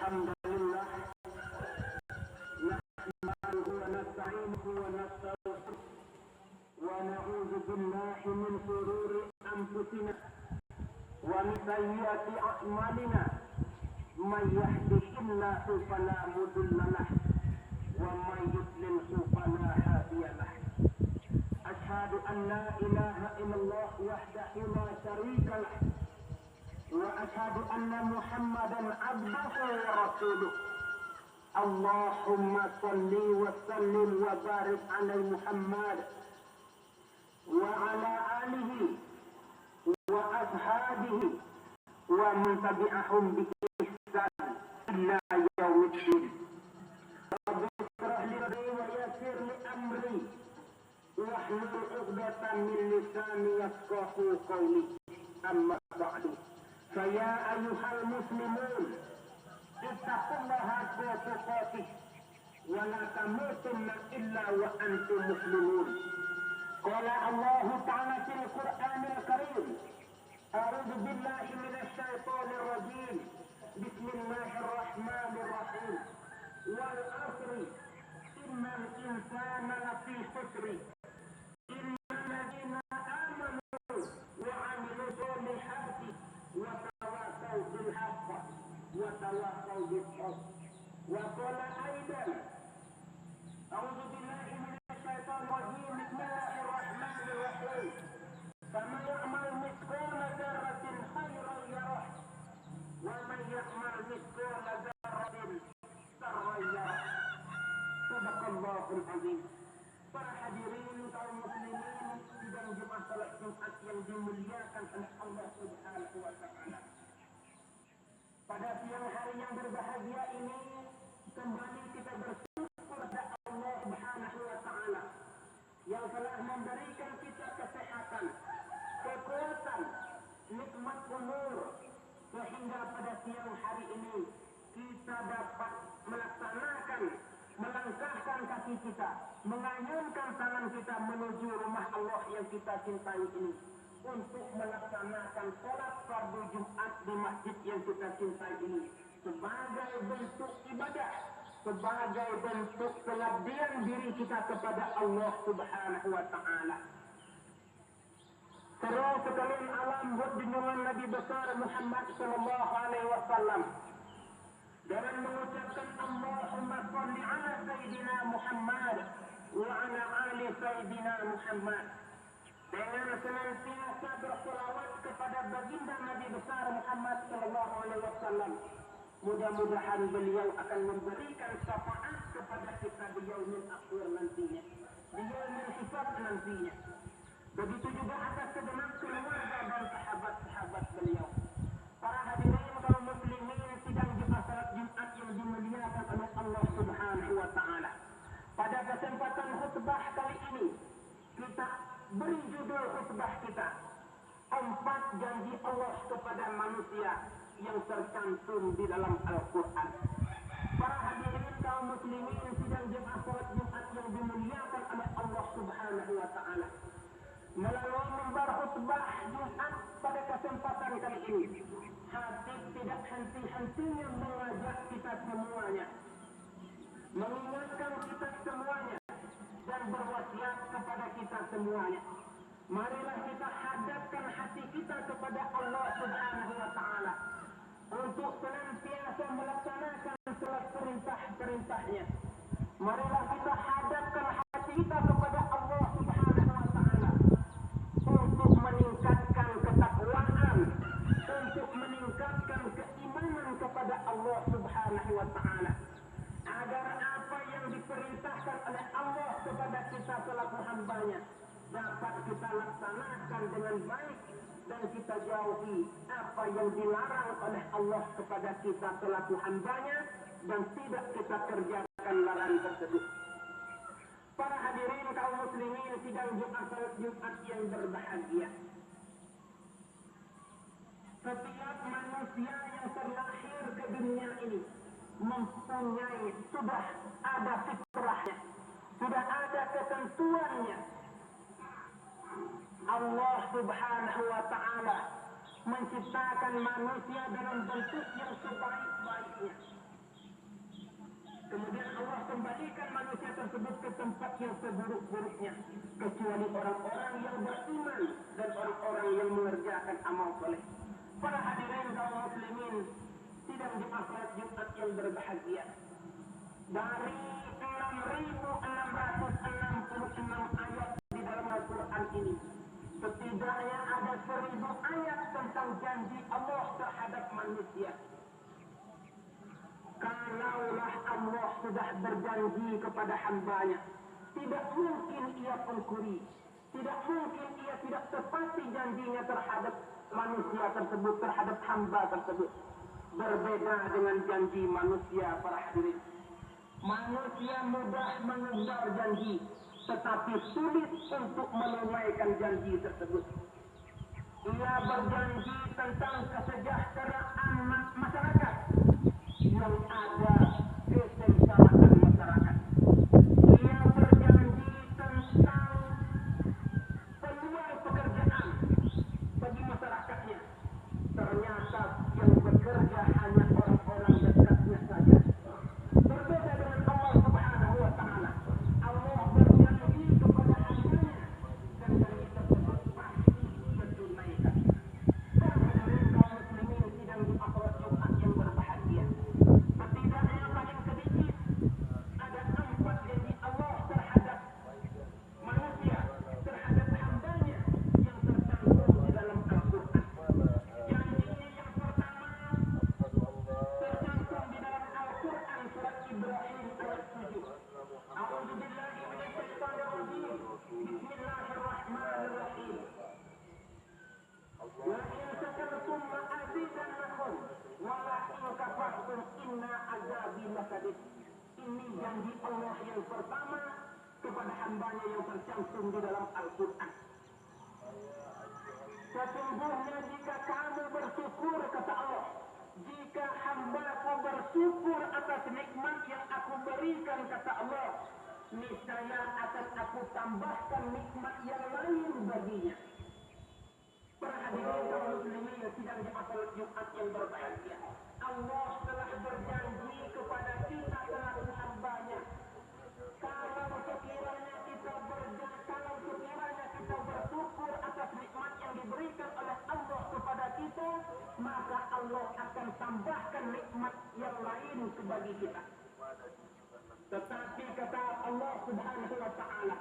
الحمد لله نحمده ونستعينه ونستغفره ونعوذ بالله من شرور أنفسنا ومن سيئات أعمالنا من يهده الله فلا مضل له ومن يضلله فلا هادي له أشهد أن لا إله إلا الله وحده لا شريك له وأشهد أن محمدا عبده ورسوله اللهم صل وسلم وبارك على محمد وعلى آله وأصحابه ومن تبعهم بإحسان إلى يوم الدين. رب اشرح لي صدري ويسر لي أمري واحلل عقدة من لساني يفقهوا قولي. أما بعد فيا أيها المسلمون اتقوا الله حق تقاته ولا تموتن إلا وأنتم مسلمون. قال الله تعالى في القرآن الكريم أعوذ بالله من الشيطان الرجيم بسم الله الرحمن الرحيم والعصر إن الإنسان لفي خسر إلا الذين آمنوا وعملوا الصالحات وتواصوا بالحق وتواصوا بالصبر. وقال أيضا أعوذ بالله من الشيطان الرجيم بسم الله الرحمن الرحيم فمن يعمل مثقال ذرة خيرا يره ومن يعمل مثقال ذرة شرا يره. صدق الله العظيم. Para hadirin kaum muslimin sidang Jumat salat Jumat yang dimuliakan oleh Allah Subhanahu wa taala. Pada siang hari yang berbahagia ini kembali kita bersyukur kepada Allah Subhanahu wa taala yang telah memberikan kita kesehatan, kekuatan, nikmat umur sehingga pada siang hari ini kita dapat melaksanakan, melangkahkan kaki kita, mengayunkan tangan kita menuju rumah Allah yang kita cintai ini untuk melaksanakan sholat fardu Jumat di masjid yang kita cintai ini sebagai bentuk ibadah, sebagai bentuk pengabdian diri kita kepada Allah Subhanahu wa taala. Seru sekalian alam buat junjungan Nabi besar Muhammad sallallahu alaihi wasallam dengan mengucapkan Allahumma shalli ala sayyidina Muhammad wa ala ali sayyidina Muhammad, dengan senantiasa berselawat kepada baginda Nabi besar Muhammad sallallahu alaihi wasallam. Mudah-mudahan beliau akan memberikan syafaat kepada kita di yaumil akhir nantinya, di yaumil hisab nantinya. Begitu juga atas segenap keluarga dan sahabat-sahabat beliau. Para hadirin kaum muslimin sidang Jumat salat Jumat yang dimuliakan oleh Allah Subhanahu wa taala. Pada kesempatan khutbah kali ini kita beri judul khutbah kita 4 janji Allah kepada manusia yang tercantum di dalam Al-Quran. Para hadirin kaum muslimin sidang Jumat salat Jumat yang dimuliakan oleh Allah Subhanahu wa taala. Melalui mimbar khutbah Jumat pada kesempatan kali ini, Habib tidak henti-hentinya mengajak kita semuanya, mengingatkan kita semuanya, dan berwasiat kepada kita semuanya. Marilah kita hadapkan hati kita kepada Allah Subhanahu wa taala untuk senantiasa melaksanakan segala perintah-perintahnya. Marilah kita hadapkan hati kita kepada Allah Subhanahu wa taala untuk meningkatkan ketakwaan, untuk meningkatkan keimanan kepada Allah Subhanahu wa taala, agar apa yang diperintahkan oleh Allah kepada kita selaku hamba-Nya dapat kita laksanakan dengan baik, dan kita jauhi apa yang dilarang oleh Allah kepada kita selaku hamba-Nya dan tidak kita kerjakan larangan tersebut. Para hadirin kaum muslimin sidang Jumat salat Jumat yang berbahagia. Setiap manusia yang terlahir ke dunia ini mempunyai, sudah ada fitrahnya, sudah ada ketentuannya. Allah Subhanahu wa taala menciptakan manusia dalam bentuk yang sebaik-baiknya. Kemudian Allah kembalikan manusia tersebut ke tempat yang seburuk-buruknya, kecuali orang-orang yang beriman dan orang-orang yang mengerjakan amal soleh. Para hadirin kaum muslimin sidang di akhirat Jumat yang berbahagia, dari 6.666 ayat di dalam Al-Quran ini, setidaknya ada 1.000 ayat tentang janji Allah terhadap manusia. Kalaulah Allah sudah berjanji kepada hambanya, tidak mungkin ia pungkiri, tidak mungkin ia tidak tepati janjinya terhadap manusia tersebut, terhadap hamba tersebut. Berbeda dengan janji manusia, para hadirin. Manusia mudah mengingkar janji, tetapi sulit untuk menunaikan janji tersebut. Ia berjanji tentang kesejahteraan masyarakat, yang ada kesejahteraan masyarakat. Ia berjanji tentang peluang pekerjaan bagi masyarakatnya. Ternyata yang bekerja hanya orang-orang dekatnya saja. Berbeda dengan Allah Subhanahu wa Ta'ala. Allah berjanji kepada hambanya dan janji tersebut pasti ditunaikan. Hadirin kaum muslimin sidang di akhirat Jumat yang berbahagia. Setidaknya paling sedikit ada 4 janji Allah terhadap manusia, terhadap hambanya yang tercantum di dalam Al-Quran. Janjinya yang pertama tercantum di dalam Al-Quran surat Ibrahim ayat 7. A'udzu billahi minasyaitonir rajim. Bismillahirrahmanirrahim. Wa in syakartum la azidannakum wa la in kafartum inna azabi lasadid. Ini janji Allah yang pertama kepada hambanya yang tercantum di dalam Al-Quran. Sesungguhnya jika kamu bersyukur, kata Allah, jika hambaku bersyukur atas nikmat yang aku berikan, kata Allah, niscaya akan aku tambahkan nikmat yang lain baginya. Para hadirin kaum muslimin yang sidang di akhirat Jumat yang berbahagia, Allah telah berjanji kepada kita selaku hambanya, kalau sekiranya kita bersyukur atas nikmat yang diberikan oleh Allah kepada kita, maka Allah akan tambahkan nikmat yang lain bagi kita. Tetapi kata Allah Subhanahu wa Ta'ala,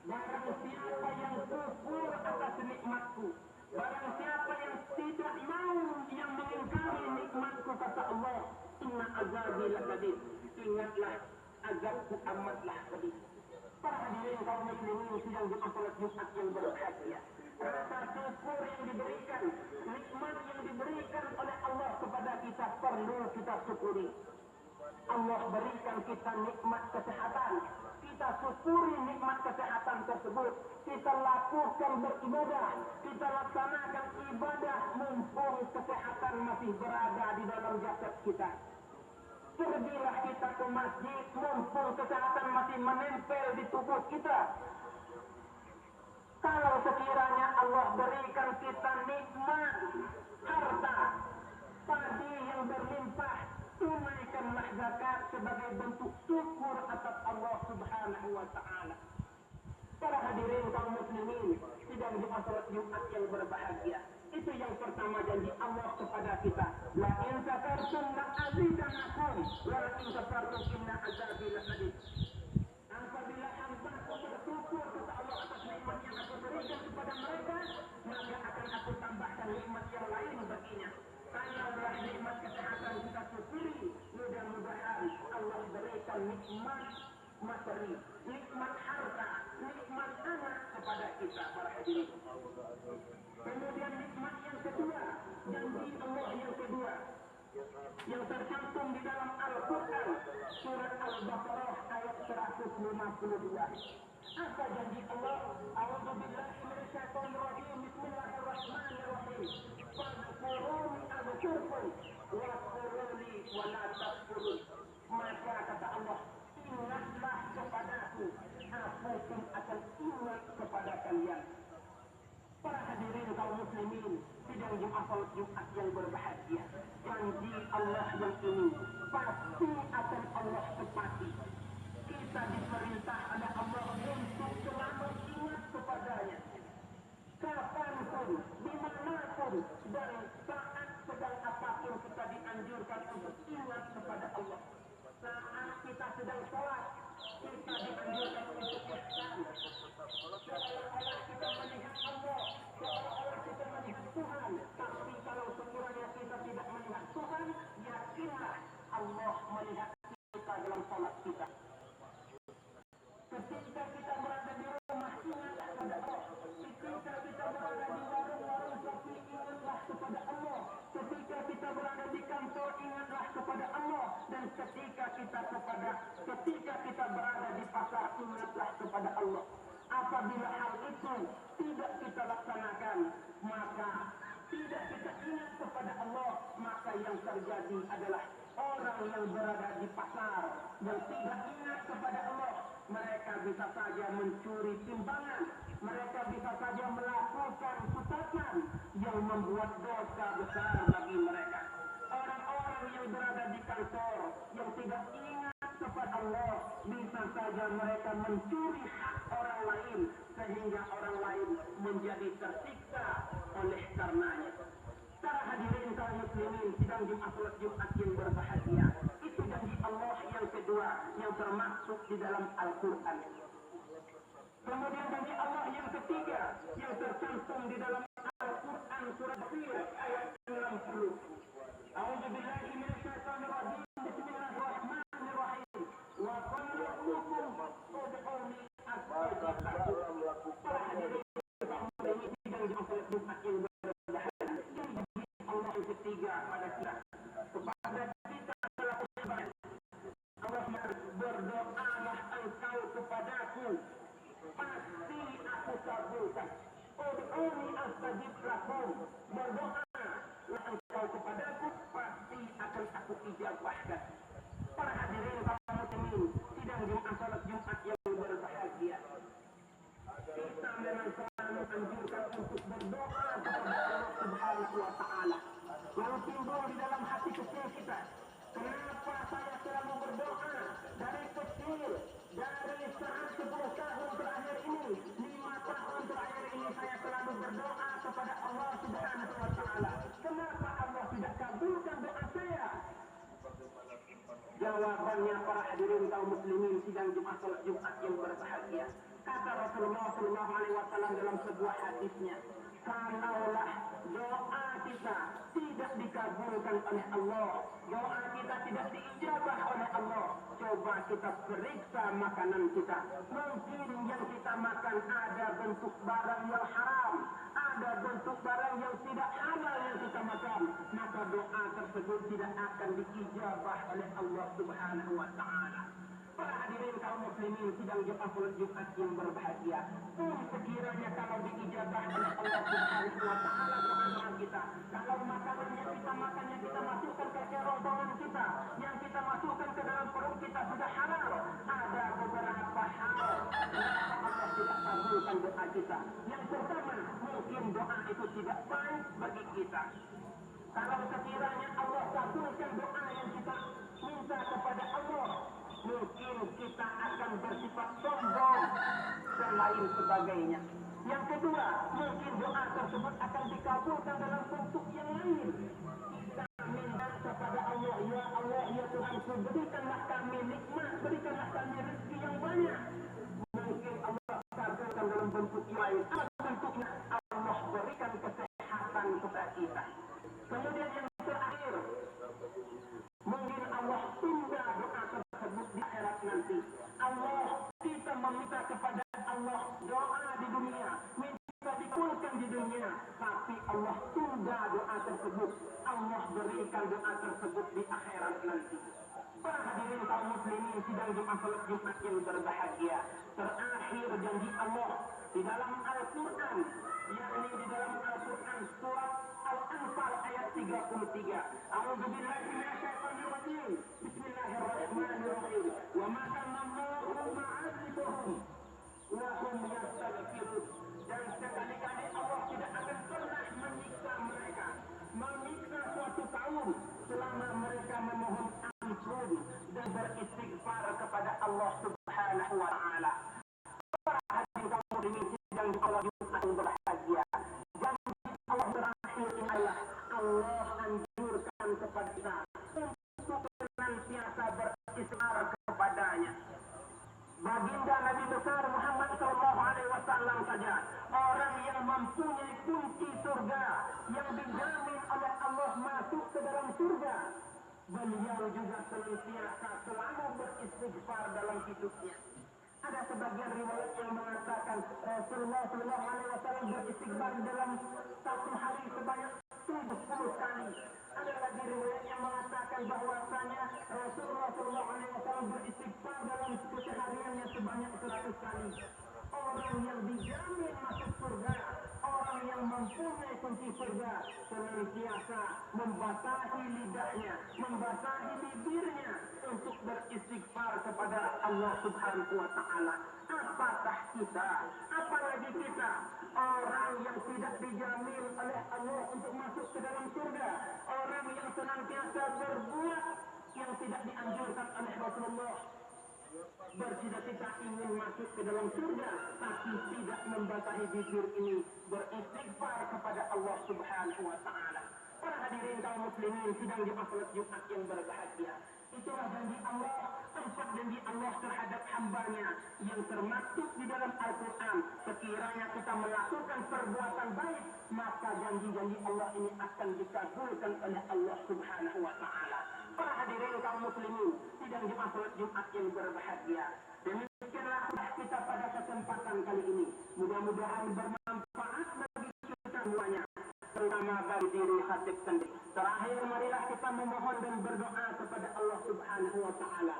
barang siapa yang syukur atas nikmatku, barang siapa yang tidak mau, yang mengingkari nikmatku, kata Allah, inna azabi lasadid, ingatlah azabku amatlah pedih. Para hadirin kaum muslimin sidang di akhirat Jumat yang berbahagia, rasa syukur yang diberikan, nikmat yang diberikan oleh Allah kepada kita perlu kita syukuri. Allah berikan kita nikmat kesehatan, kita syukuri nikmat kesehatan tersebut, kita lakukan beribadah, kita laksanakan ibadah mumpung kesehatan masih berada di dalam jasad kita. Pergilah kita ke masjid mumpung kesehatan masih menempel di tubuh kita. Kalau sekiranya Allah berikan kita nikmat harta, padi yang berlimpah, tunaikanlah zakat sebagai bentuk syukur atas Allah Subhanahu wa Ta'ala. Para hadirin kaum muslimin sidang di akhirat Jumat yang berbahagia, itu yang pertama janji Allah kepada kita. La in syakartum la azidannakum wa la in kafartum inna azabi lasadid. Apabila hambaku bersyukur, kata Allah, atas nikmat yang aku berikan kepada mereka, maka akan aku tambahkan nikmat yang lain baginya. Kalaulah nikmat kesehatan kita syukuri, mudah-mudahan Allah berikan nikmat materi, nikmat harta, nikmat anak kepada kita, para hadirin. Kemudian nikmat yang kedua, janji Allah yang kedua, yang tercantum di dalam Al-Quran surat Al-Baqarah ayat 152. Apa janji Allah? A'udzu billahi minasyaitonir rajim. Bismillahirrahmanirrahim. Fadhkuruni adzkurkum wadhkuruni wa la takfurun. Maka kata Allah, ingatlah kepadaku, aku pun akan ingat kepada kalian. Para hadirin kaum muslimin sidang Jumat yang berbahagia, janji Allah yang ini pasti akan Allah tepati. Kita diperintah oleh Allah untuk selalu ingat kepadanya. Kapanpun, dimanapun, dan saat sedang apapun kita dianjurkan untuk ingat kepada Allah. Saat kita sedang sholat, kita dianjurkan untuk ihsan. Seolah-olah kita melihat Allah, seolah-olah kita melihat Tuhan. Tapi kalau sekiranya kita tidak melihat Tuhan, yakinlah Allah melihat kita dalam sholat kita. Ketika kita berada di rumah, ingatlah kepada Allah. Ketika kita berada di warung-warung kopi, ingatlah kepada Allah. Ketika kita berada di kantor, ingatlah kepada Allah. Dan ketika kita berada di pasar, ingatlah kepada Allah. Apabila hal itu tidak kita laksanakan, maka tidak kita ingat kepada Allah, maka yang terjadi adalah orang yang berada di pasar yang tidak ingat kepada Allah, mereka bisa saja mencuri timbangan, mereka bisa saja melakukan kesalahan yang membuat dosa besar bagi mereka. Orang-orang yang berada di kantor yang tidak ingat kepada Allah, bisa saja mereka mencuri hak orang lain sehingga orang lain menjadi tersiksa oleh karenanya. Para hadirin kaum muslimin, sidang Jumat salat Jumat yang berbahagia, itu janji Allah yang kedua yang termaksud di dalam Al-Quran. Kemudian janji Allah yang ketiga yang tercantum di dalam Al-Quran surah Al-Fil ayat 60. A'udzubillahi minasyaitonir rajim. Bismillahirrahmanirrahim. Wa qala rabbukum ud'uni astajib lakum. Para hadirin kaum muslimin, sidang Jumat salat Jumat yang berbahagia, Allah yang ketiga pada kita, kepada kita selaku ibadah. Allah berdoalah engkau kepadaku, pasti aku kabulkan. Ud'uni astajib lakum. Berdoalah engkau kepadaku, pasti akan aku ijabahkan. Para hadirin kaum muslimin, sidang Jumat salat Jumat yang berbahagia, kita memang selalu anjurkan untuk berdoa kepada Allah Subhanahu wa Ta'ala. Lalu timbul di dalam hati kecil kita, kenapa saya selalu berdoa dari kecil, dari saat 10 tahun terakhir ini, 5 tahun terakhir ini saya selalu berdoa kepada Allah Subhanahu wa Ta'ala. Kenapa Allah tidak kabulkan doa saya? Jawabannya para hadirin kaum muslimin, sidang Jumat salat Jumat yang berbahagia, kata Rasulullah SAW dalam sebuah hadisnya, kalaulah doa kita tidak dikabulkan oleh Allah, doa kita tidak diijabah oleh Allah, coba kita periksa makanan kita. Mungkin yang kita makan ada bentuk barang yang haram, ada bentuk barang yang tidak halal yang kita makan, maka doa tersebut tidak akan diijabah oleh Allah Subhanahu wa Ta'ala. Para hadirin kaum muslimin, sidang Jumat salat Jumat yang berbahagia, pun sekiranya kalau diijabah oleh Allah Subhanahu wa Ta'ala doa kita, kalau makanan yang kita makan, yang kita masukkan ke kerongkongan kita, yang kita masukkan ke dalam perut kita sudah halal, ada beberapa hal kenapa Allah tidak kabulkan doa kita. Yang pertama, mungkin doa itu tidak baik bagi kita. Kalau sekiranya Allah kabulkan doa yang kita minta kepada Allah, mungkin kita akan bersifat sombong dan lain sebagainya. Yang kedua, mungkin doa tersebut akan dikabulkan dalam bentuk yang lain. Kita minta kepada Allah, ya Allah, ya Tuhanku, berikanlah kami nikmat, berikanlah kami rezeki yang banyak. Mungkin Allah kabulkan dalam bentuk yang lain. Apa bentuknya? Allah berikan kesehatan kepada kita. Kemudian yang terakhir, mungkin Allah tunda doa tersebut di akhirat nanti. Allah, kita meminta kepada Allah doa di dunia, minta dikabulkan di dunia, tapi Allah tunda doa tersebut. Allah berikan doa tersebut di akhirat nanti. Para hadirin kaum muslimin, sidang Jumat salat Jumat yang berbahagia, terakhir janji Allah di dalam Al-Quran, yakni di dalam Al-Quran surat Al-Anfal ayat 33. A'udzubillahi minasyaitonir rajim. Bismillahirrahmanirrahim. Wa ma kana Allahu ma'azibuhum wa hum yastaghfirun. Dan sekali-kali Allah tidak akan pernah menyiksa mereka, menyiksa suatu kaum selama mereka memohon ampun janji Allah Jumat yang berbahagia. Janji Allah terakhir ini adalah Allah anjurkan kepada kita untuk senantiasa beristighfar kepadanya. Baginda Nabi besar Muhammad SAW saja orang yang mempunyai kunci surga, yang dijamin oleh Allah masuk ke dalam surga. Beliau juga senantiasa selalu beristighfar dalam hidupnya. Ada sebagian riwayat yang mengatakan Rasulullah SAW beristighfar dalam satu hari sebanyak 70 kali. Ada lagi riwayat yang mengatakan bahwasanya Rasulullah SAW beristighfar dalam kesehariannya sebanyak 100 kali. Orang yang dijamin masuk surga, orang yang mempunyai kunci surga, senantiasa membasahi lidahnya, membasahi bibirnya untuk beristighfar kepada Allah Subhanahu wa Ta'ala. Apakah kita, apalagi kita, orang yang tidak dijamin oleh Allah untuk masuk ke dalam surga, orang yang senantiasa berbuat yang tidak dianjurkan oleh Rasulullah, bercita-cita ingin masuk ke dalam surga tapi tidak membasahi bibir ini, beristighfar kepada Allah Subhanahu wa Ta'ala. Para hadirin kaum muslimin sidang di salat Jumat yang berbahagia, itulah janji Allah, empat janji Allah terhadap hambanya yang termaktub di dalam Al-Quran. Sekiranya kita melakukan perbuatan baik, maka janji-janji Allah ini akan dikabulkan oleh Allah Subhanahu wa Ta'ala. Para hadirin kaum muslimin sidang di salat Jumat yang berbahagia, demikianlah kita pada kesempatan kali ini. Mudah-mudahan bermanfaat bagi kita semuanya, terutama bagi diri khatib sendiri. Terakhir, marilah kita memohon dan berdoa kepada Allah Subhanahu wa Ta'ala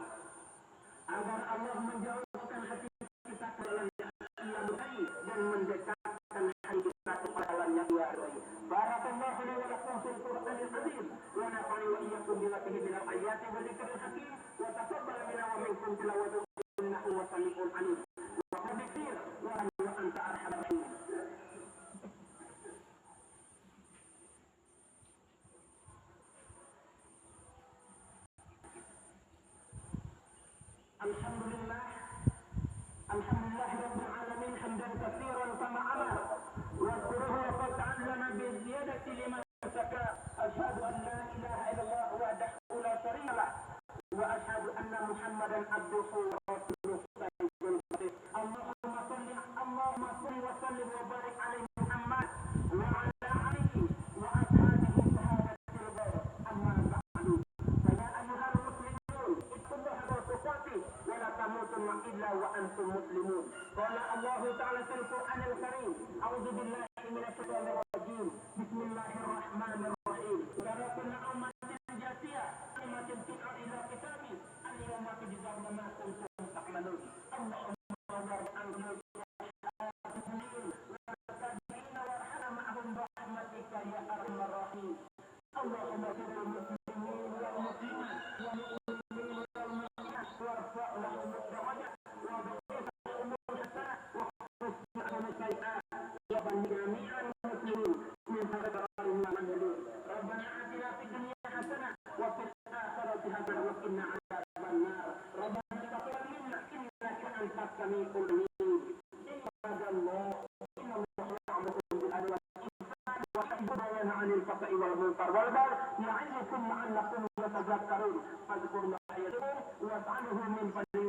agar Allah menjauhkan hati kita ke dalam yang baik dan mendekatkan hati kita kepada jalan yang baik. Barakallahu li wa lakum fil Qur'anil azim wa nafa'ani wa iyyakum bima fihi minal ayati wa dzikril hakim wa taqabbal minna wa minkum tilawatahu innahu wasami'un alim. Wa qadisir wa anta arhamar rahimin. Alhamdulillah rabbil alamin hamdan katsiran kama amara wa syuruhu wa qad ta'allana bi ziyadati liman saka. Asyhadu an la ilaha illallah wahdahu la syarika lah wa asyhadu anna Muhammadan abduhu wa rasuluhu. Allahumma salli wa sallim wa barik alaihi Muhammad wa ala alihi wa ashabihi sahabatil ghar. Amma ba'du. Ya ayyuhal muslimun, ittaqullaha wa tuqatih wa la tamutunna illa wa antum muslimun. Qala Allah ta'ala fil Qur'anil karim, a'udzu billahi minasy syaithanir rajim. Bismillahirrahmanirrahim. Wa kunna ummatin jasiyah, ummatin tud'a ila kitabi, al-yawma tujzauna ma kuntum ta'malun. Allahumma warhamna اللهم اغفر للمسلمين والمسلمات والمؤمنين والمؤمنات وارفع لهم الدرجات وضعف الامور الحسنه وخفف عنهم السيئات وبلغ جميع المسلمين من ضرر ومنزل. ربنا اتنا في الدنيا حسنه وفي الاخره حسنه وقنا عذاب النار. ربنا تقبل منا انك انت السميع العليم. عباد الله ان الله يامر بالعدل والإحسان عن الفحشاء والمنكر والبغي يعظكم لعلكم تذكرون. فاذكروا الله يذكركم واسأله من فضله